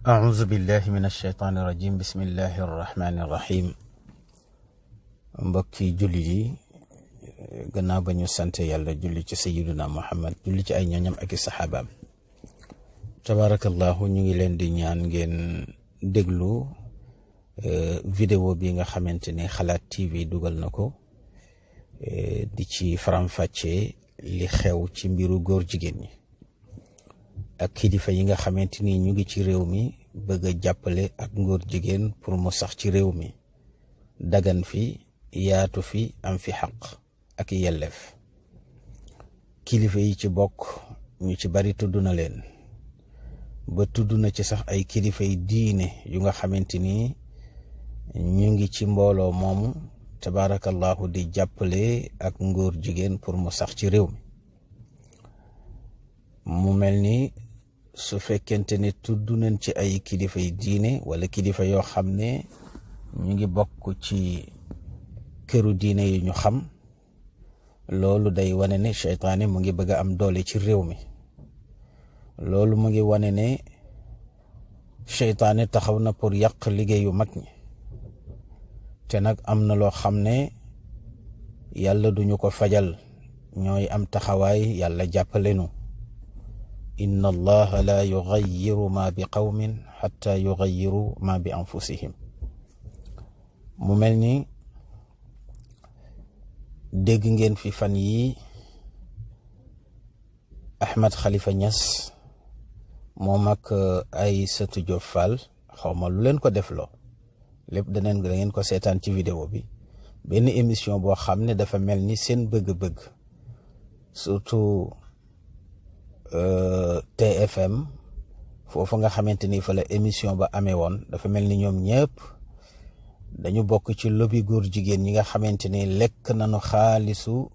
أعوذ بالله من الشيطان الرجيم بسم الله الرحمن الرحيم mbokki jullit yi gannaaw ba ñu sant yàlla julli ci sayyiduna Muhammad julli ci ay ñoñam ak i saxaabaam tabarakallahu ñu ngi leen di ñaan ngeen déglu vidéo bi nga xamante ne Xalaat TV dugal na ko di ci faram-fàccee li xew ci mbiru góor jigéen ñi ak kilifa yi nga xamante ni ñu ngi ci réew mi bëgg a jàppale ak ngóor jigéen pour mu sax ci réew mi dagan fi yaatu fi am fi xaq ak yelleef kilifa yi ci bokk ñu ci bari tudd na leen ba tudd na ci sax ay kilifa yi diine yu nga xamante ni ñu ngi ci mbooloo moomu tabaarakallahu di jàppale ak ngóor jigéen pour mu sax ci réew mi mu mel ni su fekkente ne tudd nañ ci ay kilifa yi diine wala kilifa yoo xam ne ñu ngi bokk ci këru diine yi ñu xam loolu day wane ne seytaane mu ngi bëgg a am doole ci réew mi loolu mu ngi wane ne seytaane taxaw na pour yàq liggéeyu mag ñi te nag am na loo xam ne yàlla duñu ko fajal ñooy am taxawaay yàlla jàppale nu inna allaha la yughayyiru ma bi qawmin hatta yughayyiru ma bi anfusihim mu mel ni dégg ngeen fi fan yi Ahmed Khalifa Niass moom ak Aïssatou Diop Fall xawma lu leen ko defloo lépp da ngeen ko seetaan ci vidéo bi benn émission boo xam ne dafa mel ni seen bëgg-bëgg surtout TFM foofu nga xamante ni fa la émission ba amee woon dafa mel ni ñoom ñëpp dañu bokk ci lobby góor jigéen ñi nga xamante ni lekk nañu xaalisu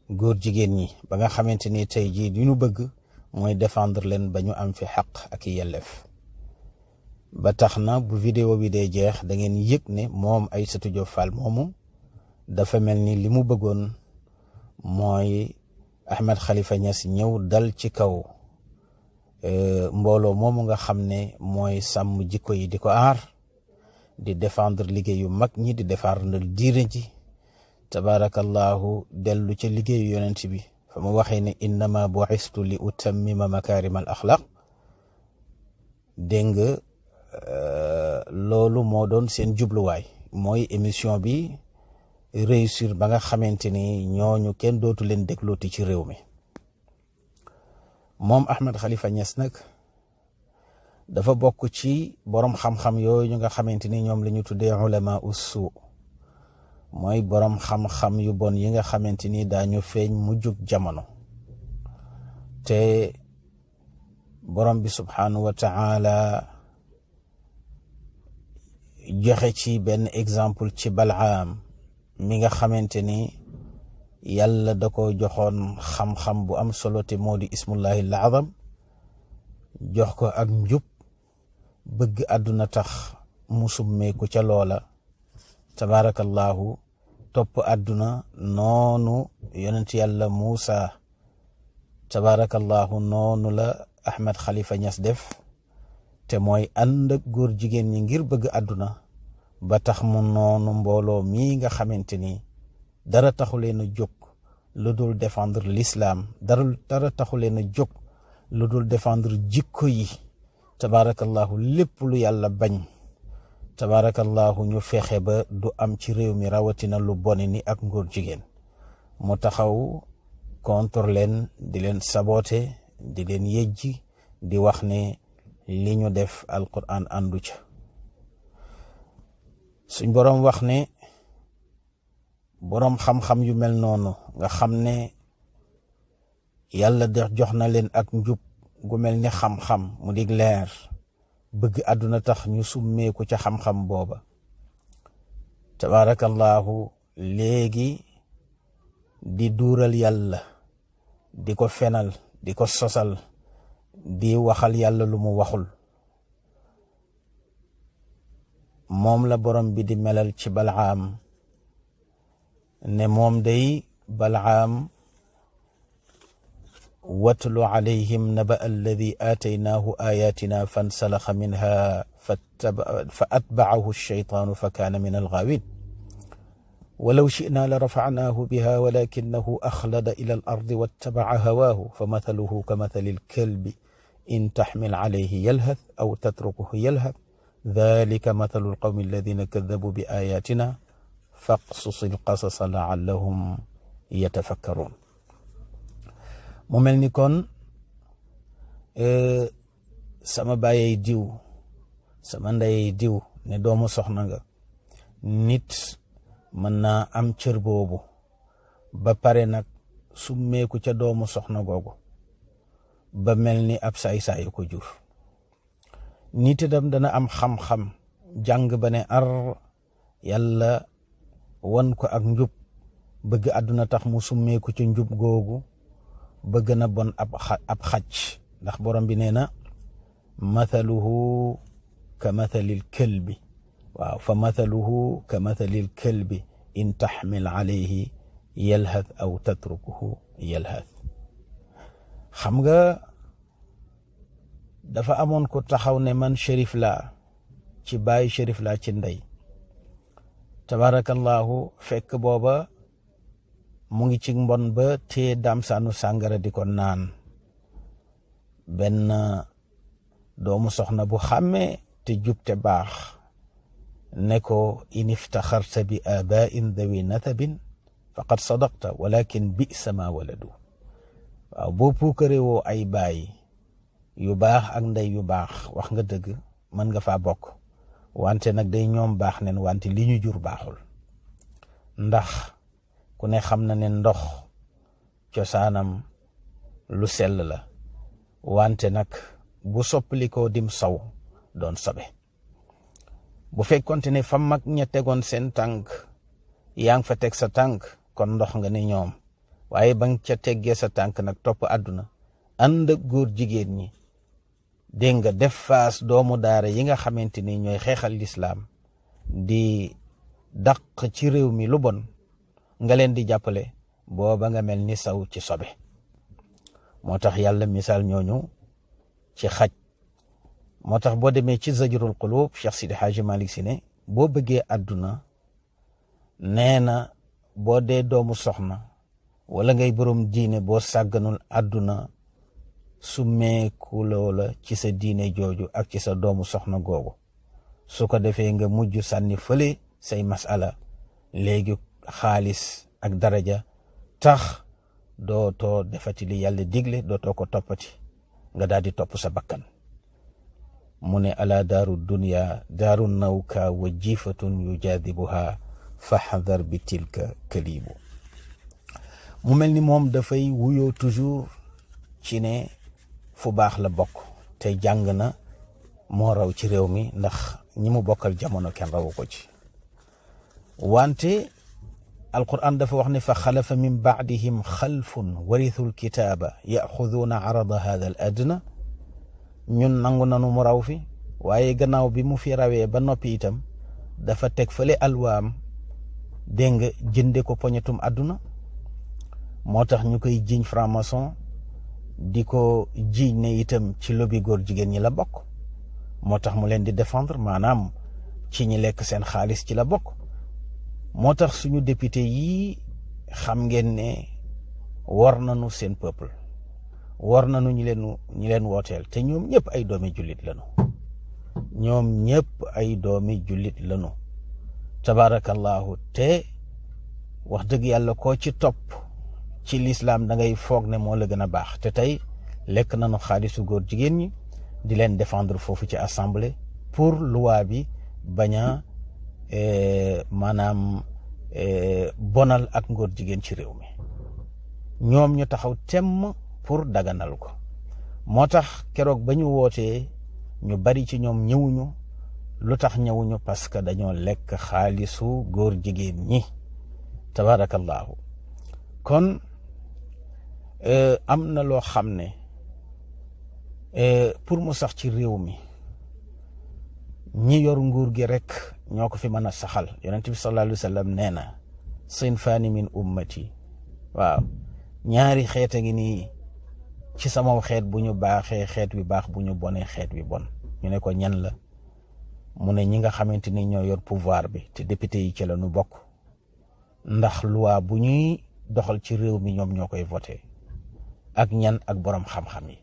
góor jigéen ñi ba nga xamante ni tey jii li ñu bëgg mooy défendre leen ba ñu am fi xaq ak yelleef ba tax na bu vidéo bi dee jeex da ngeen yëg ne moom Aïssatou Diop Fall moomu dafa mel ni li mu bëggoon mooy Ahmed Khalifa Niass ñëw dal ci kaw mbooloo moomu nga xam ne mooy sàmm jikko yi di ko aar di défendre liggéeyu mag ñi di défendre diine ji tabarakallahu dellu ca liggéeyu yonent bi fa mu waxee ne innama bu'istu li utammima makarim al axlaq dégg nga loolu moo doon seen jubluwaay mooy émission bi réussir ba nga xamante ni ñooñu kenn dootu leen déglooti ci réew mi moom Ahmed Khalifa Niass nag dafa bokk ci borom xam-xam yooyu ñu nga xamante ni ñoom la ñu tuddee ulama ussu mooy borom xam-xam yu bon yi nga xamante ni daañu feeñ mujjug jamono te borom bi subhanahu wa ta'ala joxe ci benn exemple ci Balaam mi nga xamante ni yàlla da ko joxoon xam-xam bu am solo te moo di ismullahi al-azam jox ko ak njub bëgg àdduna tax mu summeeku ca loola tabarakallahu topp àdduna noonu yonent yàlla Muusa tabarakallahu noonu la Ahmed Khalifa Niass def te mooy ànd ak góor jigéen ñi ngir bëgg àdduna ba tax mu noonu mbooloo mii nga xamante ni dara taxu leen a jóg lu dul défendre l'islam dara taxu leen a jóg lu dul défendre jikko yi tabarakallahu lépp lu yàlla bañ tabarakallahu ñu fexe ba du am ci réew mi rawatina lu bone ni ak ngóor jigéen mu taxaw contre leen di leen saboté di leen yejji di wax ne li ñu def alquran àndu ca suñ boroom wax ne boroom xam-xam yu mel noonu nga xam ne yàlla de jox na leen ak njub gu mel ni xam-xam mu dig leer bëgg àdduna tax ñu summeeku ca xam-xam booba tabarakallahu léegi di duural yàlla di ko fenal di ko sosal di waxal yàlla lu mu waxul moom la borom bi di melal ci Balaam ne moom day Balaam watlu alayhim naba alladi aataynaahu ayatina fansalaxa minha fa atbacahu alcheytaanu fa kaana min algaawin walaw shi'naa la rafacnaahu biha walakinahu axlada ila al ardi wattabaca hawaahu fa mathaluhu ka mathali alkalbi in taxmil calayhi yalhath aw tatrukuhu yalhath dalika mathalu alqawmi alladina kadabuu bi ayatina faqsus alqasasa laallahum yatafakkaruun. mu mel ni kon sama bàyyey diw sama ndeyey diw ne doomu soxna nga, nit mën naa am cër boobu ba pare nag summeeku ca doomu soxna googu ba mel ni ab saay-saayu ko jur. nit itam dana am xam-xam jàng ba ne ar yàlla wan ko ak njub, bëgg àdduna tax mu summeeku ca njub googu ba gën a bon ab xaj, ndax borom bi nee na mathaluhu ka mathalil kalbi, waaw fa mathaluhu ka mathalil kalbi in taxmil alayhi yalhath aw tatrukuhu yalhath. xam nga dafa amoon ko taxaw ne man shérif laa ci baay, shérif laa ci ndey, tabarakallahu, fekk booba mu ngi ci mbon ba tee damsaanu sàngara di ko naan. benn doomu soxna bu xàmmee te jub te baax ne ko in iftaxarta bi abain dawi nathabin faqad sadaqta walakin bisa ma waladu. waaw boo puukare woo ay baay yu baax ak ndey yu baax, wax nga dëgg, mën nga faa bokk, wante nag day ñoom baax nen wante li ñu jur baaxul. ndax ku ne xam na ne ndox cosaanam lu sell la, wante nag bu soppalikoo dim saw doon sobe. bu fekkonte ne fa mag ña tegoon seen tànk yaa ngi fa teg sa tànk, kon ndox nga ne ñoom, waaye ba nga ca teggee sa tànk nag topp àdduna ànd ak góor jigéen ñi, dégg nga def faas doomu daara yi nga xamante ni ñooy xeexal lislaam di dàq ci réew mi lu bon, nga leen di jàppale, booba nga mel ni saw ci sobe. moo tax yàlla misaal ñooñu ci xaj. moo tax boo demee ci zajrul qulub Cheikh Sidi Hadji Malick Sy ne boo bëggee àdduna, nee na boo dee doomu soxna wala ngay borom diine, boo sàgganul àdduna summeeku loola ci sa diine jooju ak ci sa doomu soxna googu, su ko defee nga mujj sànni fële say masala. léegi xaalis ak daraja tax dootoo defati li yàlla digle, dootoo ko toppati, nga daal di topp sa bakkan. mu ne ala daaru dunya daaru nawka wa jifatun yujaadibuha faxdar bi tilka kalibu. mu mel ni moom dafay wuyoo toujours ci ne fu baax la bokk, te jàng na, moo raw ci réew mi, ndax ñi mu bokkal jamono kenn rawu ko ci. wante alquran dafa wax ne fa xalafa min baadihim xalfun warithu lkitaaba yaxuduuna arada hada al adna. ñun nangu nanu mu raw fi, waaye gannaaw bi mu fi rawee ba noppi itam dafa teg fële alwaam, dégg nga, jënde ko poñetum àdduna. moo tax ñu koy jiiñ franc-maçon, di ko jiiñ ne itam ci lobby góor jigéen ñi la bokk. moo tax mu leen di défendre, maanaam ci ñi lekk seen xaalis ci la bokk. moo tax suñu député yii xam ngeen ne war nañu seen peuple, war nañu ñi leen wooteel, te ñoom ñëpp ay doomi jullit lañu. ñoom ñëpp ay doomi jullit lañu, tabarakallahu. te wax dëgg yàlla koo ci topp ci lislaam da ngay foog ne moo la gën a baax. te tey lekk nañu xaalisu góor jigéen ñi di leen défendre foofu ci assemblée pour loi bi bañ a maanaam bonal ak ngóor jigéen ci réew mi. ñoom ñu taxaw temm pour daganal ko. moo tax keroog ba ñu wootee ñu bari ci ñoom ñëwuñu. lu tax ñëwuñu? parce que dañoo lekk xaalisu góor jigéen ñi, tabarakallahu. kon am na loo xam ne pour mu sax ci réew mi, ñi yor nguur gi rek ñoo ko fi mën a saxal. yonent bi sallallahu alayhi wa sallam nee na sinfaani min ummati, waaw, ñaari xeeta ngi nii ci sama xeet bu ñu baaxee xeet wi baax, bu ñu bonee xeet wi bon. ñu ne ko ñan la? mu ne ñi nga xamante ni ñoo yor pouvoir bi te député yi ci la ñu bokk, ndax loi bu ñuy doxal ci réew mi ñoom ñoo koy voté. ak ñan? ak borom xam-xam yi.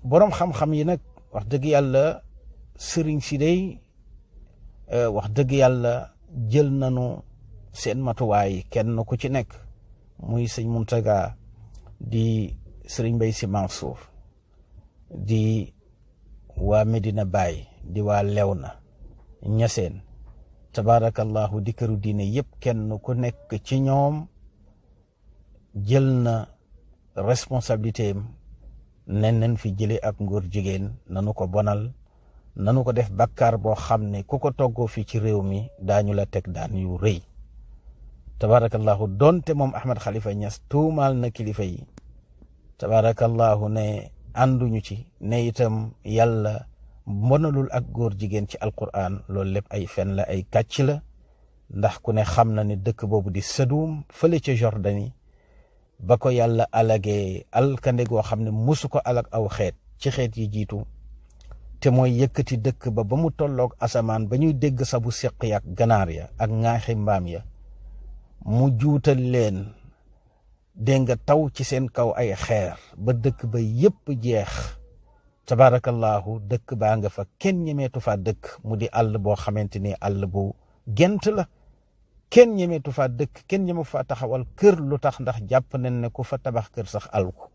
borom xam-xam yi nag wax dëgg yàlla sëriñ si day wax dëgg yàlla jël nañu seen matuwaay, kenn ku ci nekk muy sëñ Muntaga, di sëriñ Mbay Si Mansour, di waa Medina Baye, di waa Lewna Ñaseen, tabaarakallahu, di këru diine yëpp, kenn ku nekk ci ñoom jël na responsabilité am nen fi jële ak ngóor jigéen, nanu ko bonal, nanu ko def bakkaar boo xam ne ku ko toggoo fii ci réew mi daañu la teg daan yu rëy. tabaarakallahu, donte moom Ahmed Khalifa Niass tuumaal na kilifa yi, tabaarakallahu, ne ànduñu ci, ne itam yàlla mbonalul ak góor jigéen ci alquran, loolu lépp ay fen la, ay kàcc la. ndax ku ne xam na ne dëkk boobu di Sadum fële ca Jordanie, ba ko yàlla alagee alkande goo xam ne musu ko alag aw xeet ci xeet yi jiitu, te mooy yëkkati dëkk ba mu tolloog asamaan ba ñuy dégg sabu seq ya ak ganaar ya ak ŋaaxi mbaam ya, mu juutal leen, dégg nga, taw ci seen kaw ay xeer ba dëkk ba yépp jeex. tabaarakallahu, dëkk baa nga fa, kenn ñemeetu fa dëkk, mu di àll boo xamante ni àll bu gent la, kenn ñemeetu fa dëkk, kenn ñeme fa taxawal kër. lu tax? ndax jàpp nañ ne ku fa tabax kër sax alku.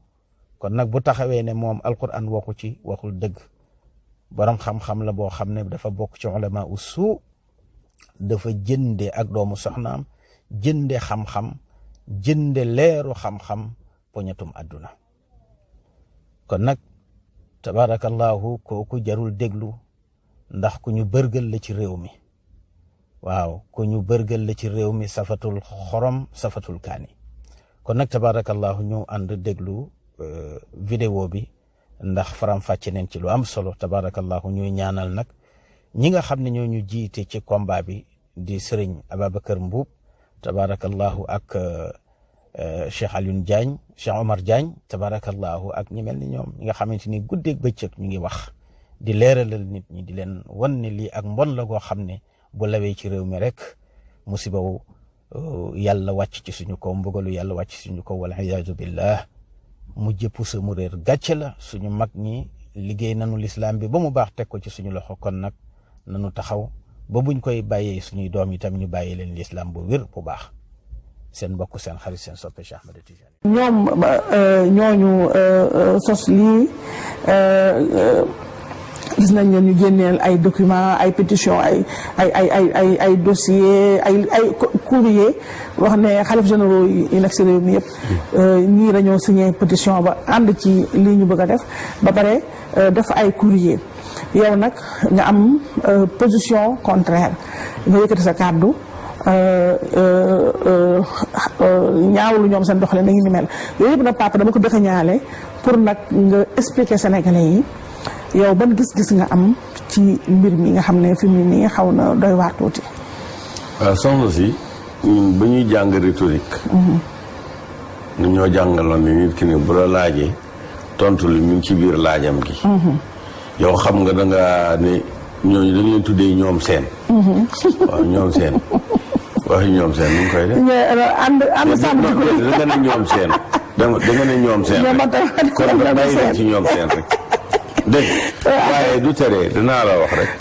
kon nag bu taxawee ne moom alquran waxu ci, waxul dëgg. borom xam-xam la boo xam ne dafa bokk ci ulama usu, dafa jënde ak doomu soxnaam, jënde xam-xam, jënde leeru xam-xam, poñatum àdduna. kon nag tabaarakallahu, kooku jarul déglu, ndax ku ñu bërgal la ci réew mi. waaw, ku ñu bërgal la ci réew mi, safatul xorom, safatul kaani. kon nag tabaarakallahu, ñu ànd déglu vidéo bi, ndax faram fàcce neen ci lu am solo. tabaarakallahu, ñuy ñaanal nag ñi nga xam ne ñoo ñu jiite ci combat bi, di sëriñ Ababacar Mbuub, tabaarakallahu, ak Cheikh Alioune Diagne, Cheikh Omar Diagne, tabaarakallahu, ak ñi mel ni ñoom, ñi nga xamante ni guddeeg bëccëg ñu ngi wax, di leeralal nit ñi, di leen wan ne lii ak mbon la goo xam ne bu lawee ci réew mi rek musibawu yàlla wàcc ci suñu kaw, mbugalu yàlla wàcc ci suñu kaw, wal iyaazu billah. mu jëpp sa mu réer gàcce la. suñu mag ñi liggéey nanu lislaam bi ba mu baax, teg ko ci suñu loxo. kon nag nanu taxaw ba buñ koy bàyyee suñuy doom itam ñu bàyyee leen lislaam bu wér bu baax. seen mbokk, seen xarit, seen soppe Cheikh Ahmed Tidiane. ñoom ñooñu sos lii gis nañ leen ñu génneel ay documents, ay pétitions, ay dossiers, ay courrier wax ne xalif généraux yi nekk si réew mi yëpp ñii dañoo signé pétition ba ànd ci lii ñu bëgg a def, ba pare def ay courrier. yow nag nga am position contraire, nga yëkkati sa kàddu ñaawlu ñoom seen doxalin nañu ni mel. yooyu yëpp nag papa dama ko dëkk ñaale pour nag nga expliquer Sénégalais yi yow ban gis-gis nga am ci mbir mi nga xam ne fi mu nii xaw na doy waar tuuti. waaw soxna si ñun ba ñuy jàng rhétorique. ñoo jàngaloon ni nit ki ne bu la laajee tontu li mu ngi ci biir laajam gi. yow xam nga da nga ne ñooñu dañ leen tuddee ñoom seen. waaw ñoom seen. waxi ñoom seen nu mu koy def. ànd sàmm da nga ne ñoom seen. da nga ne ñoom seen rek. kon da bàyyi leen ci ñoom seen rek. dégg waaye du tere dinaa la wax rek.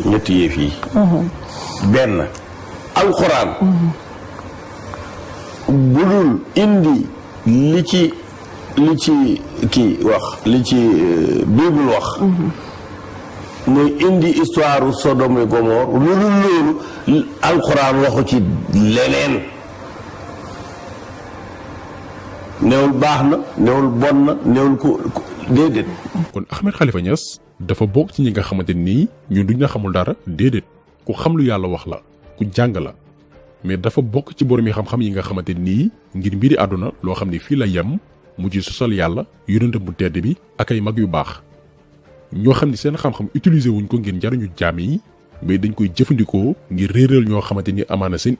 ñetti yëf yi. benn alxuraan. bu dul indi li ci kii wax li ci bible wax. muy indi histoire Sodome et Gomorrhe lu dul loolu alxuraan waxu ci leneen. néewul baax na néewul bon na néewul ko déedéet. kon Ahmed Khalifa Niass dafa bokk ci ñi nga xamante nii ñun duñ la xamul dara déedéet ku xam lu yàlla wax la ku jàng la mais dafa bokk ci borom yi xam-xam yi nga xamante nii ngir mbiri àdduna loo xam ne fii la yem mu ci sosal yàlla yonentam bu tedd bi ak ay mag yu baax ñoo xam ne seen xam-xam utiliser wuñ ko ngir njariñu jaam yi mais dañ koy jëfandikoo ngir réeral ñoo xamante ni amaana seen